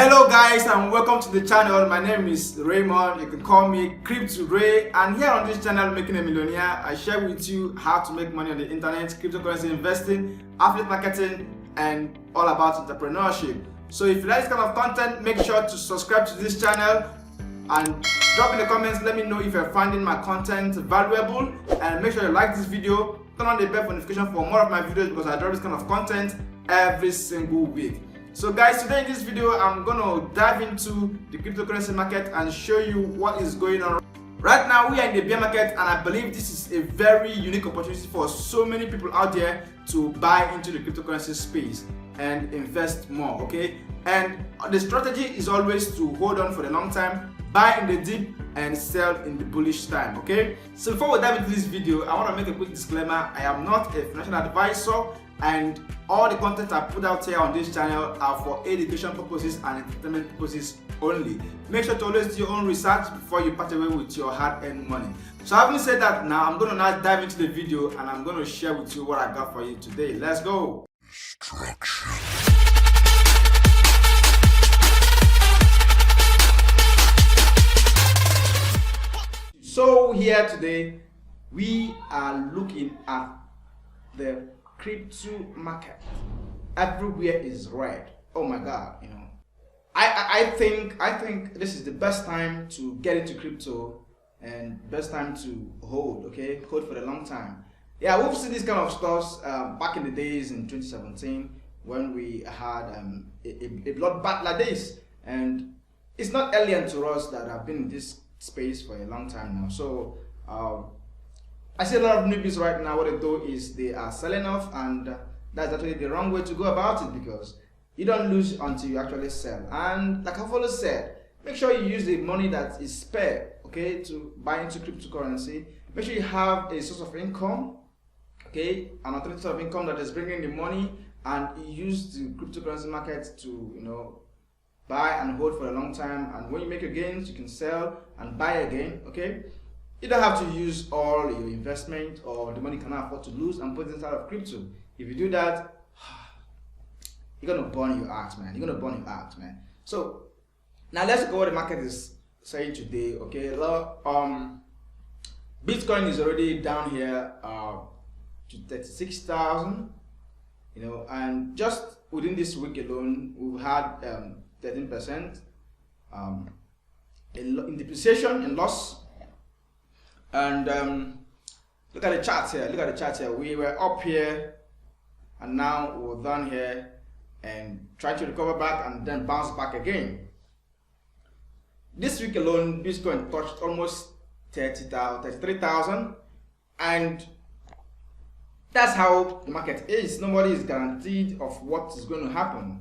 Hello guys and welcome to the channel. My name is Raymond. You can call me Crypto Ray, and here on this channel, Making a Millionaire, I share with you how to make money on the internet, cryptocurrency investing, affiliate marketing, and all about entrepreneurship. So if you like this kind of content, make sure to subscribe to this channel and drop in the comments. Let me know if you're finding my content valuable, and make sure you like this video, turn on the bell for notification for more of my videos because I drop this kind of content every single week. So guys, today in this video I'm gonna dive into the cryptocurrency market and show you what is going on. Right now we are in the bear market, and I believe this is a very unique opportunity for so many people out there to buy into the cryptocurrency space and invest more, okay? And the strategy is always to hold on for the long time, buy in the dip and sell in the bullish time, okay? So before we dive into this video, I want to make a quick disclaimer. I am not a financial advisor, and all the content I put out here on this channel are for education purposes and entertainment purposes only. Make sure to always do your own research before you part away with your hard-earned money. So having said that, now I'm going to now dive into the video and I'm going to share with you what I got for you today. Let's go! So here today, we are looking at the crypto market. Everywhere is red. Oh my god, you know. I think this is the best time to get into crypto and best time to hold, okay? Hold for a long time. Yeah, we've seen this kind of stuff back in the days in 2017 when we had a bloodbath like this, and it's not alien to us that have been in this space for a long time now. So I see a lot of newbies right now. What they do is they are selling off, and that's actually the wrong way to go about it, because you don't lose until you actually sell. And like I've always said, make sure you use the money that is spare, okay, to buy into cryptocurrency. Make sure you have a source of income, okay, an alternative source of income that is bringing the money, and you use the cryptocurrency market to, you know, buy and hold for a long time. And when you make your gains, you can sell and buy again, okay? You don't have to use all your investment or the money you cannot afford to lose and put it inside of crypto. If you do that, you're gonna burn your ass, man. You're gonna burn your ass, man. So now let's look at what the market is saying today, okay? Bitcoin is already down here to 36,000, you know, and just within this week alone, we've had 13% in depreciation, in loss. And look at the charts here. Look at the charts here. We were up here, and now we're down here, and try to recover back and then bounce back again. This week alone, Bitcoin touched almost 33,000, and that's how the market is. Nobody is guaranteed of what is going to happen.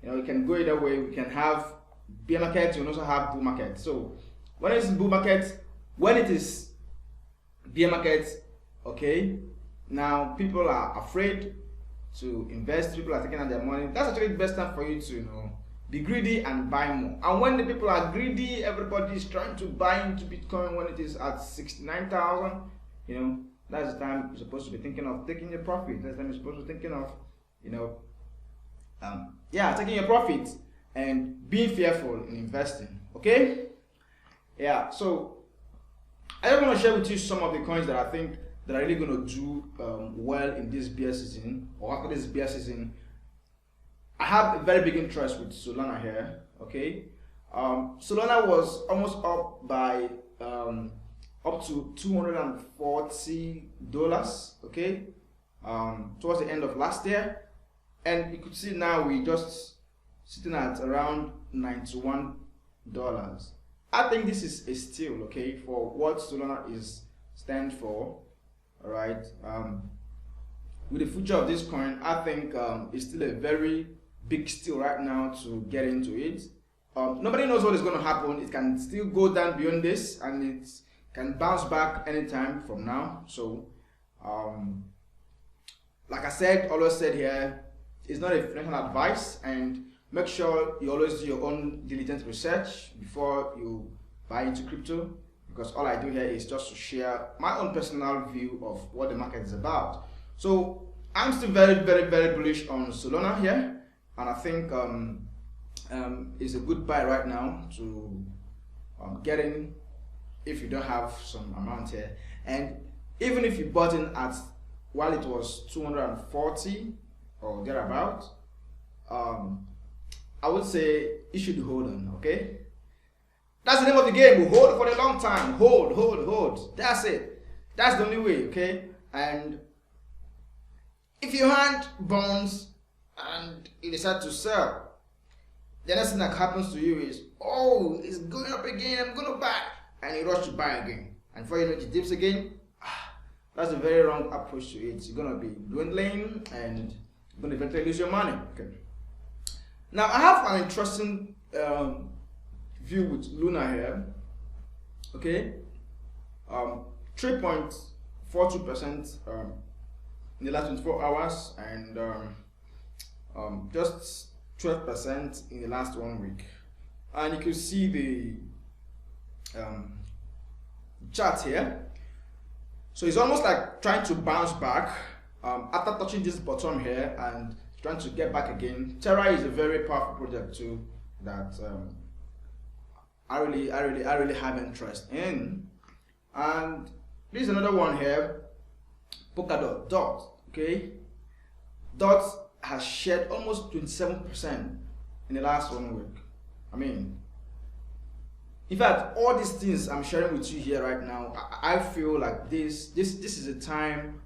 You know, it can go either way. We can have bear market. You can also have bull market. So when it's bull market, when it is bear market, okay, now people are afraid to invest. People are taking out their money. That's actually the best time for you to, you know, be greedy and buy more. And when the people are greedy, everybody is trying to buy into Bitcoin when it is at 69,000. You know, that's the time you're supposed to be thinking of taking your profit. That's the time you're supposed to be thinking of, you know, taking your profit and being fearful in investing. Okay, yeah. So I just want to share with you some of the coins that I think that are really going to do well in this bear season, or after this bear season. I have a very big interest with Solana here, okay? Solana was almost up by up to $240, okay? Towards the end of last year. And you could see now we just sitting at around $91. I think this is a steal, okay, for what Solana is stand for. All right, with the future of this coin, I think it's still a very big steal right now to get into it. Nobody knows what is going to happen. It can still go down beyond this, and it can bounce back anytime from now. So like I said, always said here, it's not a financial advice, and make sure you always do your own diligent research before you buy into crypto, because all I do here is just to share my own personal view of what the market is about. So I'm still very bullish on Solana here, and I think is a good buy right now to get in if you don't have some amount here. And even if you bought in at while it was 240 or thereabout, I would say you should hold on. Okay, that's the name of the game. Hold for a long time. Hold. That's it. That's the only way. Okay, and if your hand burns and you decide to sell, the next thing that happens to you is, oh, it's going up again, I'm gonna buy, and you rush to buy again, and before you know it dips again. That's a very wrong approach to it. You're gonna be dwindling and you're gonna eventually lose your money. Okay. Now I have an interesting view with Luna here. Okay, 3.42% in the last 24 hours, and just 12% in the last 1 week. And you can see the chart here. So it's almost like trying to bounce back after touching this bottom here and trying to get back again. Terra is a very powerful project too that I really have interest in. And this is another one here, Polkadot. Dot. Okay, Dot has shared almost 27% in the last 1 week. I mean, in fact, all these things I'm sharing with you here right now, I feel like this is a time,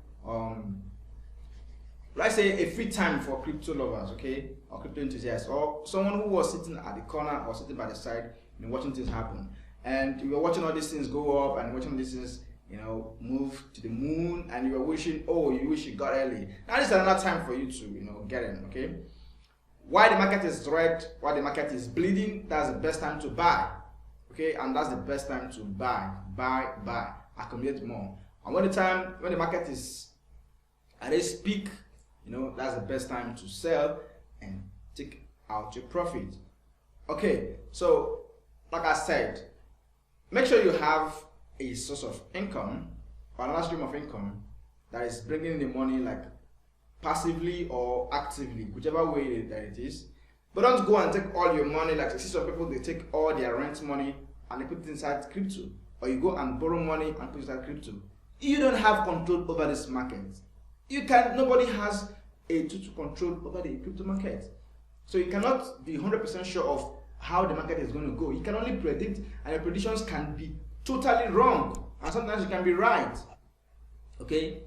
let's say a free time for crypto lovers, okay, or crypto enthusiasts, or someone who was sitting at the corner or sitting by the side, watching things happen, and you were watching all these things go up and watching these things, move to the moon, and you were wishing, oh, you wish you got early. Now this is another time for you to, get in, okay. While the market is red, while the market is bleeding, that's the best time to buy. Okay, and that's the best time to buy, accumulate more. And when the market is at its peak, that's the best time to sell and take out your profit. Okay, so like I said, make sure you have a source of income or another stream of income that is bringing in the money, like passively or actively, whichever way that it is. But don't go and take all your money. Like I see some people, they take all their rent money and they put it inside crypto, or you go and borrow money and put it inside crypto. You don't have control over this market. Nobody has a total control over the crypto market. So you cannot be 100% sure of how the market is going to go. You can only predict, and your predictions can be totally wrong, and sometimes you can be right. Okay?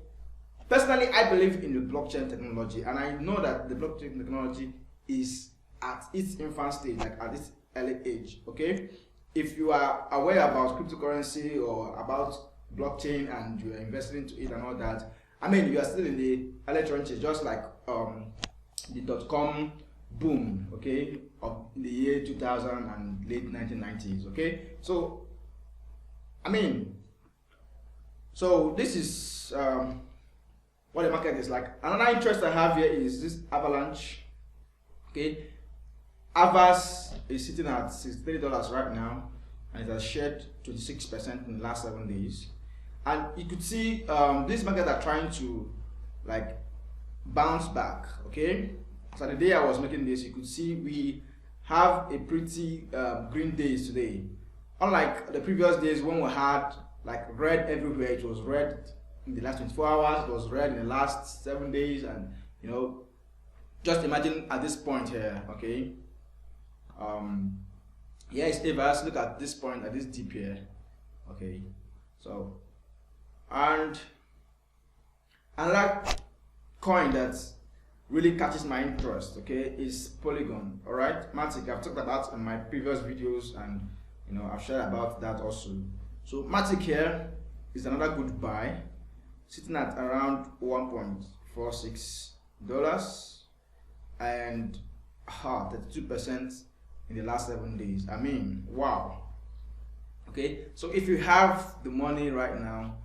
Personally, I believe in the blockchain technology, and I know that the blockchain technology is at its infant stage, like at its early age. Okay? If you are aware about cryptocurrency or about blockchain and you are investing into it and all that, I mean, you are still in the early trenches, just like the .com boom, okay, of the year 2000 and late 1990s. Okay, so I mean, so this is what the market is like. Another interest I have here is this Avalanche. Okay, Avas is sitting at $63 right now, and it has shared 26% in the last 7 days. And you could see these markets are trying to like bounce back. Okay, so the day I was making this, you could see we have a pretty green days today. Unlike the previous days when we had like red everywhere, it was red in the last 24 hours, it was red in the last 7 days, and just imagine at this point here, okay. Here is Avalanche. Look at this point, at this dip here, okay. So, and another coin that really catches my interest, okay, is Polygon. All right, Matic, I've talked about in my previous videos, and I've shared about that also. So Matic here is another good buy, sitting at around $1.46 and 32% in the last 7 days. I mean, wow. Okay, so if you have the money right now,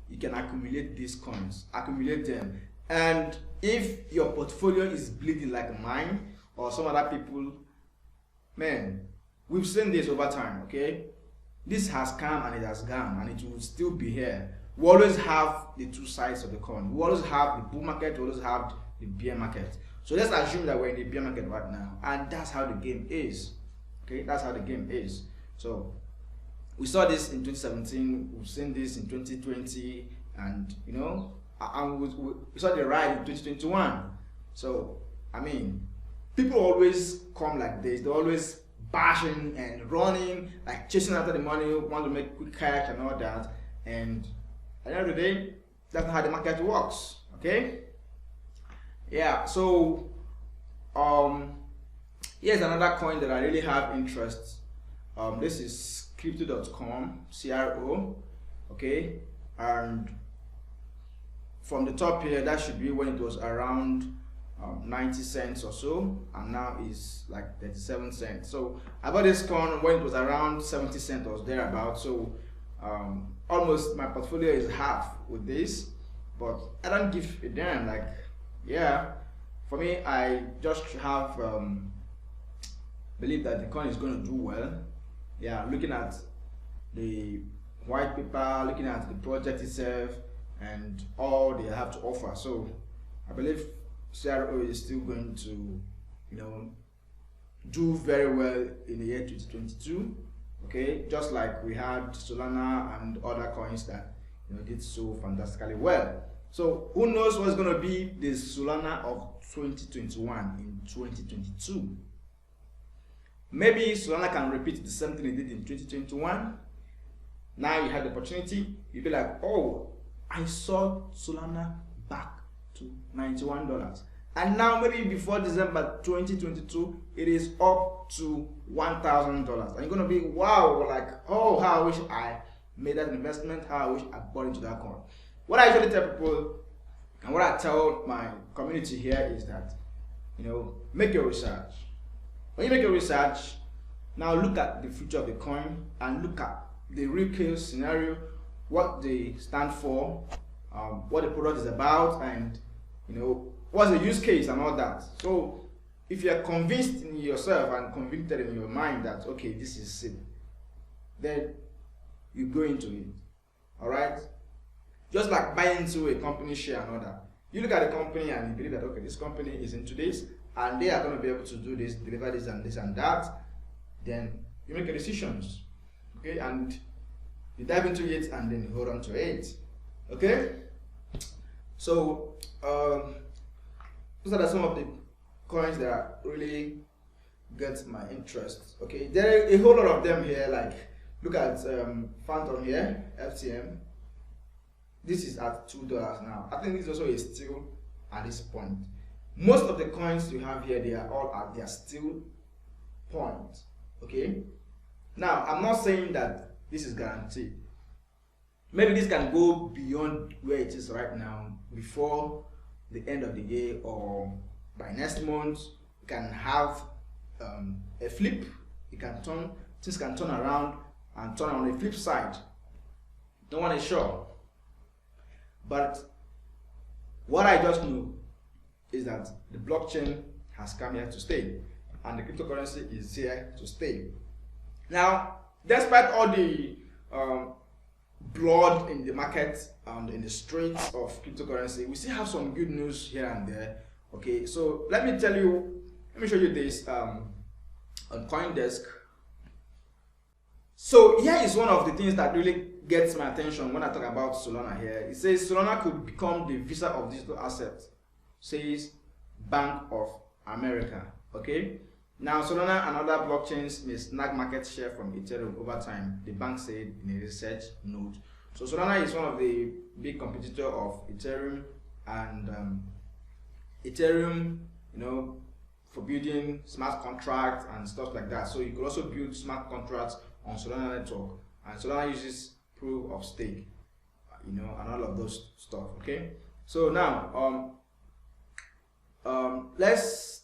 you can accumulate these coins, accumulate them. And if your portfolio is bleeding like mine or some other people, man, we've seen this over time. Okay, this has come and it has gone, and it will still be here. We always have the two sides of the coin. We always have the bull market, we always have the bear market. So let's assume that we're in the bear market right now, and that's how the game is. Okay, that's how the game is. So we saw this in 2017, we've seen this in 2020, and you know, and we saw the ride in 2021. So I mean, people always come like this. They're always bashing and running, like chasing after the money, want to make quick cash and all that. And at the end of the day, that's not how the market works. Okay. Yeah. So here's another coin that I really have interest. This is crypto.com, CRO. Okay. And from the top here, that should be when it was around 90 cents or so, and now is like 37 cents. So I bought this coin when it was around 70 cents or thereabout. So almost my portfolio is half with this, but I don't give a damn. Like, yeah, for me, I just have believe that the coin is going to do well. Yeah, looking at the white paper, looking at the project itself, and all they have to offer. So I believe CRO is still going to, you know, do very well in the year 2022. Okay, just like we had Solana and other coins that, you know, did so fantastically well. So who knows what's going to be the Solana of 2021 in 2022? Maybe Solana can repeat the same thing it did in 2021. Now you have the opportunity. You'll be like, oh, I saw Solana back to $91, and now maybe before December 2022 it is up to $1,000, and you're gonna be wow, like, oh, how I wish I made that investment, how I wish I bought into that coin. What I usually tell people and what I tell my community here is that, you know, make your research. When you make your research, now look at the future of the coin and look at the real case scenario, what they stand for, what the product is about, and you know, what's the use case and all that. So if you're convinced in yourself and convicted in your mind that, okay, this is it, then you go into it. All right, just like buying into a company share and all that. You look at the company and you believe that, okay, this company is into this and they are going to be able to do this, deliver this and that, then you make your decisions. Okay, and you dive into it and then you hold on to it. Okay, so those are some of the coins that really get my interest. Okay, there are a whole lot of them here. Like, look at Phantom here, FTM. This is at $2 now. I think this also is still at this point. Most of the coins you have here, they are all at their still point. Okay, now I'm not saying that this is guaranteed. Maybe this can go beyond where it is right now before the end of the year, or by next month you can have a flip. It can turn, things can turn around and turn on the flip side. No one is sure, but what I just know is that the blockchain has come here to stay, and the cryptocurrency is here to stay. Now, despite all the blood in the market and in the streets of cryptocurrency, we still have some good news here and there. Okay, so let me show you this on CoinDesk. So here is one of the things that really gets my attention when I talk about Solana here. It says Solana could become the Visa of digital assets, says Bank of America. Okay, now Solana and other blockchains may snag market share from Ethereum over time, the bank said in a research note. So Solana is one of the big competitors of Ethereum, and Ethereum, you know, for building smart contracts and stuff like that. So you could also build smart contracts on Solana network, and Solana uses proof of stake, you know, and all of those stuff. Okay, so now let's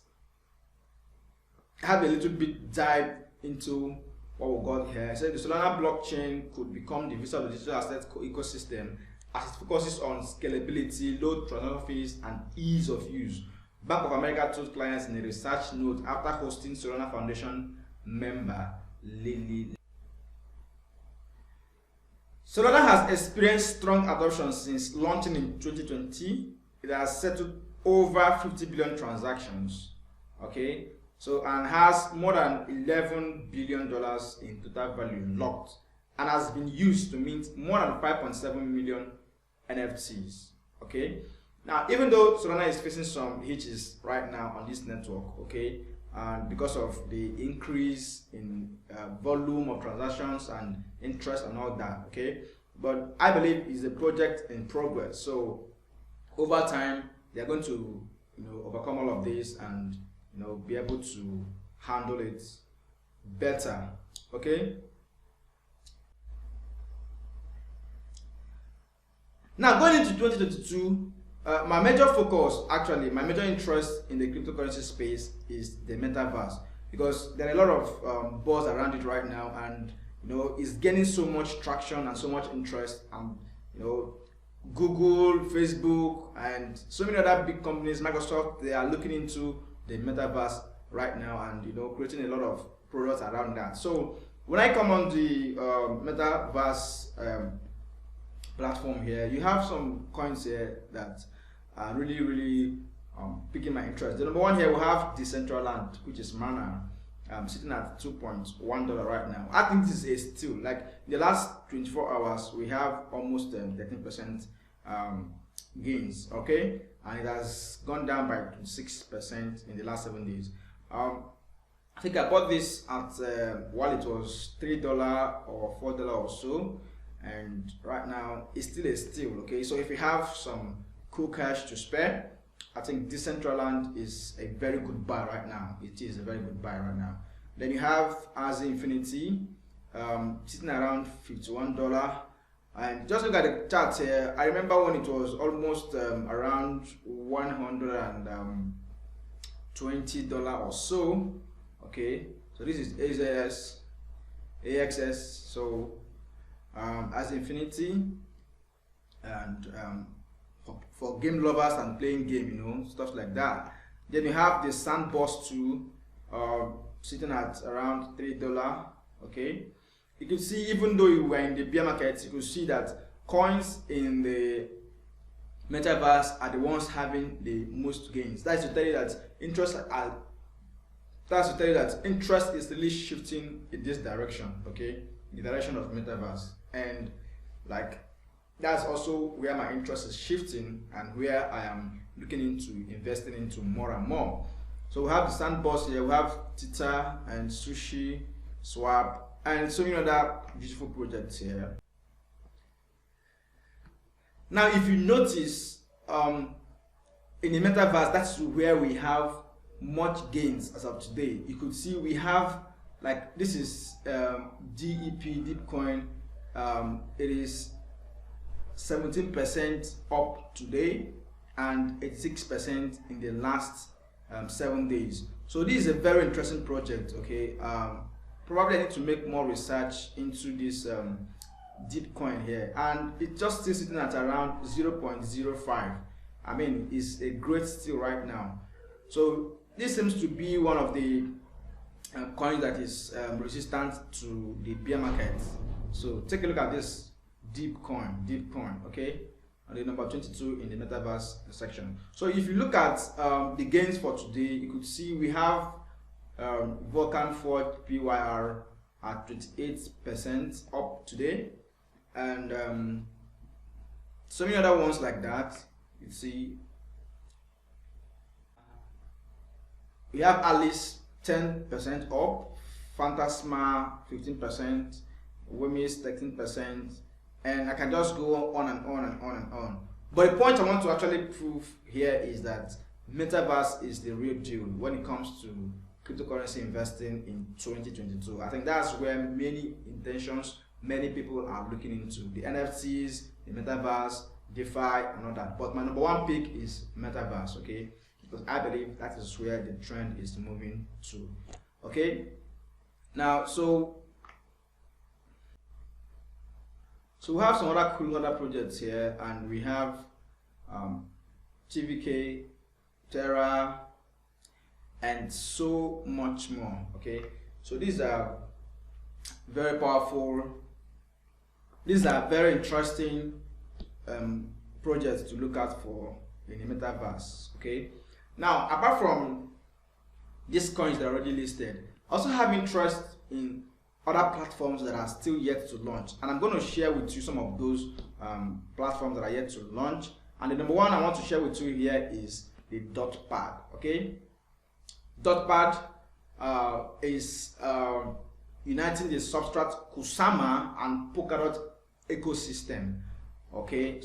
have a little bit dive into what we got here. So the Solana blockchain could become the Visa of the digital asset ecosystem as it focuses on scalability, low transaction fees, and ease of use. Bank of America told clients in a research note after hosting Solana Foundation member Lily. Solana has experienced strong adoption since launching in 2020. It has settled over 50 billion transactions. Okay, So, and has more than $11 billion in total value locked, and has been used to mint more than 5.7 million NFTs. Okay. Now, even though Solana is facing some hitches right now on this network, okay, and because of the increase in volume of transactions and interest and all that, okay, but I believe it's a project in progress. So over time, they're going to, overcome all of this and, be able to handle it better. Okay. Now, going into 2022, my major focus, actually, my major interest in the cryptocurrency space is the metaverse, because there are a lot of buzz around it right now, and it's gaining so much traction and so much interest. Google, Facebook, and so many other big companies, Microsoft, they are looking into the metaverse right now, and creating a lot of products around that. So when I come on the metaverse platform here, you have some coins here that are really piquing my interest. The number one here, we have Decentraland, which is Mana, sitting at $2.1 right now. I think this is a steal. Like in the last 24 hours, we have almost 13% gains. Okay, and it has gone down by 6% in the last 7 days. I think I bought this at while it was $3 or $4 or so, and right now it's still a steal. Okay, so if you have some cool cash to spare, I think Decentraland is a very good buy right now. It is a very good buy right now. Then you have Axie Infinity, sitting around $51. And just look at the chart here. I remember when it was almost around $120 or so. Okay, so this is AXS. So Axie Infinity, and for game lovers and playing game, stuff like that. Then you have the Sandbox 2, sitting at around $3. Okay, you can see, even though you were in the bear market, you could see that coins in the metaverse are the ones having the most gains. That's to tell you that interest is really shifting in this direction. Okay, the direction of metaverse, and like that's also where my interest is shifting and where I am looking into investing into more and more. So we have the Sandbox here, we have Tita and Sushi, Swap, and so many other beautiful projects here. Now, if you notice, in the metaverse, that's where we have much gains as of today. You could see we have, like, this is DEP, Deepcoin. It is 17% up today and 86% in the last 7 days. So this is a very interesting project. Okay, probably I need to make more research into this Deepcoin here, and it's just still sitting at around 0.05. I mean, it's a great steal right now. So this seems to be one of the coins that is resistant to the bear market. So take a look at this Deepcoin, okay, and the number 22 in the metaverse section. So if you look at the gains for today, you could see we have Vulcan Forge PYR at 28% up today, and so many other ones like that. You see, we have Alice 10% up, Phantasma 15%, Wimis 13%, and I can just go on and on and on and on. But the point I want to actually prove here is that Metaverse is the real deal when it comes to cryptocurrency investing in 2022. I think that's where many people are looking into the NFTs, the Metaverse, DeFi, and all that. But my number one pick is Metaverse, okay? Because I believe that is where the trend is moving to, okay? Now, so we have some other cool projects here, and we have TVK, Terra, and so much more. Okay, so these are very powerful, these are very interesting projects to look out for in the metaverse. Okay, now apart from these coins that are already listed. I also have interest in other platforms that are still yet to launch, and I'm going to share with you some of those platforms that are yet to launch. And the number one I want to share with you here is the DotPad. Okay, DotPad is uniting the Substrat, Kusama, and Polkadot ecosystem. Okay,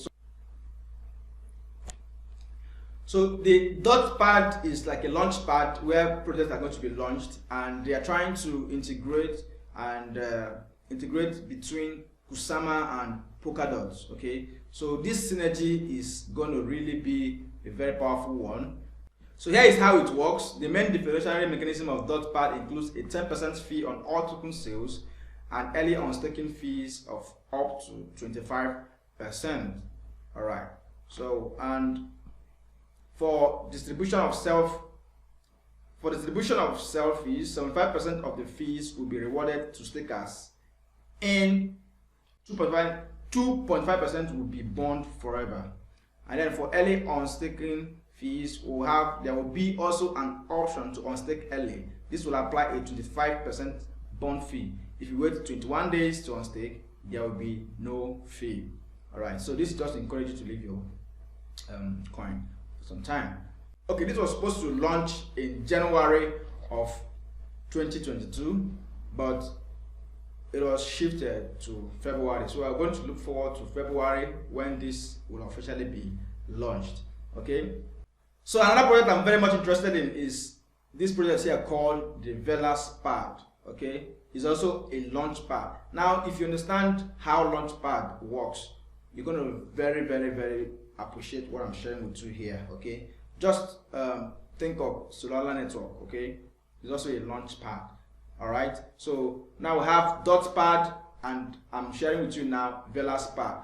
so the DotPad is like a launch pad where projects are going to be launched, and they are trying to integrate between Kusama and Polkadot. Okay, so this synergy is going to really be a very powerful one. So here is how it works. The main differentiating mechanism of DotPad includes a 10% fee on all token sales and early on staking fees of up to 25%. All right. So, and for distribution of self fees, 75% of the fees will be rewarded to stakers, and 2.5% will be bond forever. And then for early on staking fees, there will be also an option to unstake early. This will apply a 25% bond fee. If you wait 21 days to unstake, there will be no fee. All right, so this just encourages you to leave your coin for some time. Okay, this was supposed to launch in January of 2022, but it was shifted to February. So we are going to look forward to February when this will officially be launched. Okay, so another project I'm very much interested in is this project here called the Velas Pad. Okay, it's also a launch pad. Now, if you understand how launch pad works, you're going to very appreciate what I'm sharing with you here. Okay, just think of Solar Network. Okay, it's also a launch pad. All right, so now we have DotPad, and I'm sharing with you now Velas Pad.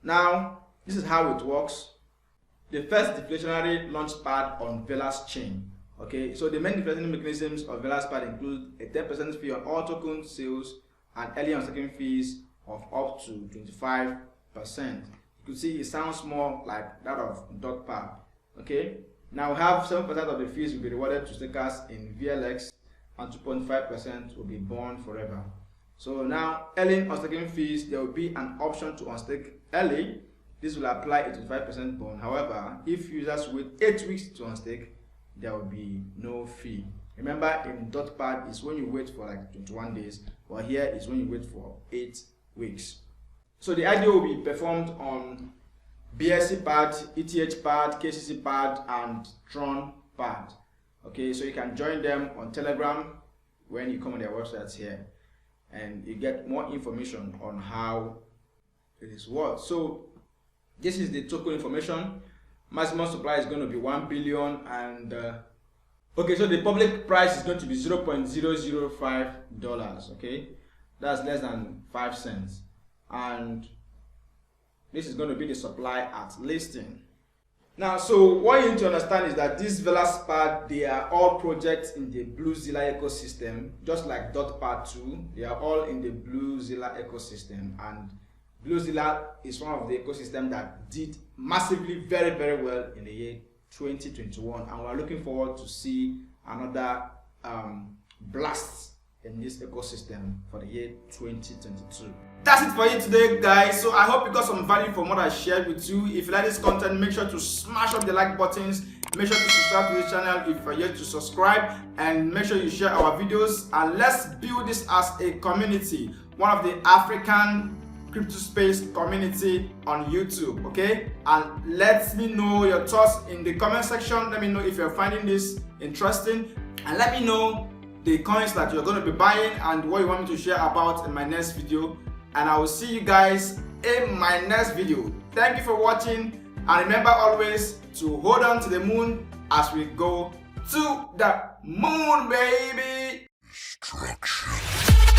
Now, this is how it works. The first deflationary launch pad on Velas chain. Okay, so the main deflationary mechanisms of Velas Pad include a 10% fee on all token sales and early on staking fees of up to 25%. You can see it sounds more like that of DotPad. Okay, now we have 7% of the fees will be rewarded to stakers in VLX, and 2.5% will be bond forever. So now, early on staking fees, there will be an option to unstake early. This will apply a 25% bond. However, if users wait 8 weeks to unstake, there will be no fee. Remember, in DotPad is when you wait for like 21 days, while here is when you wait for 8 weeks. So the IDO will be performed on BSC pad, ETH pad, KCC pad, and Tron pad. Okay, so you can join them on Telegram when you come on their websites here, and you get more information on how it is worked. So this is the token information. Maximum supply is going to be 1 billion, and okay, so the public price is going to be $0.005. Okay, that's less than 5 cents, and this is going to be the supply at listing. Now, so what you need to understand is that this Velas Pad, they are all projects in the BlueZilla ecosystem, just like DotPad 2. They are all in the BlueZilla ecosystem, and BlueZilla is one of the ecosystems that did massively very well in the year 2021, and we're looking forward to see another blast in this ecosystem for the year 2022. That's it for you today, guys. So I hope you got some value from what I shared with you. If you like this content, make sure to smash up the like buttons. Make sure to subscribe to this channel if you're yet to subscribe, and make sure you share our videos, and let's build this as a community, one of the African crypto space community on YouTube. Okay, and let me know your thoughts in the comment section. Let me know if you're finding this interesting, and let me know the coins that you're going to be buying and what you want me to share about in my next video. And I will see you guys in my next video. Thank you for watching, and remember always to hold on to the moon as we go to the moon, baby. Destruction.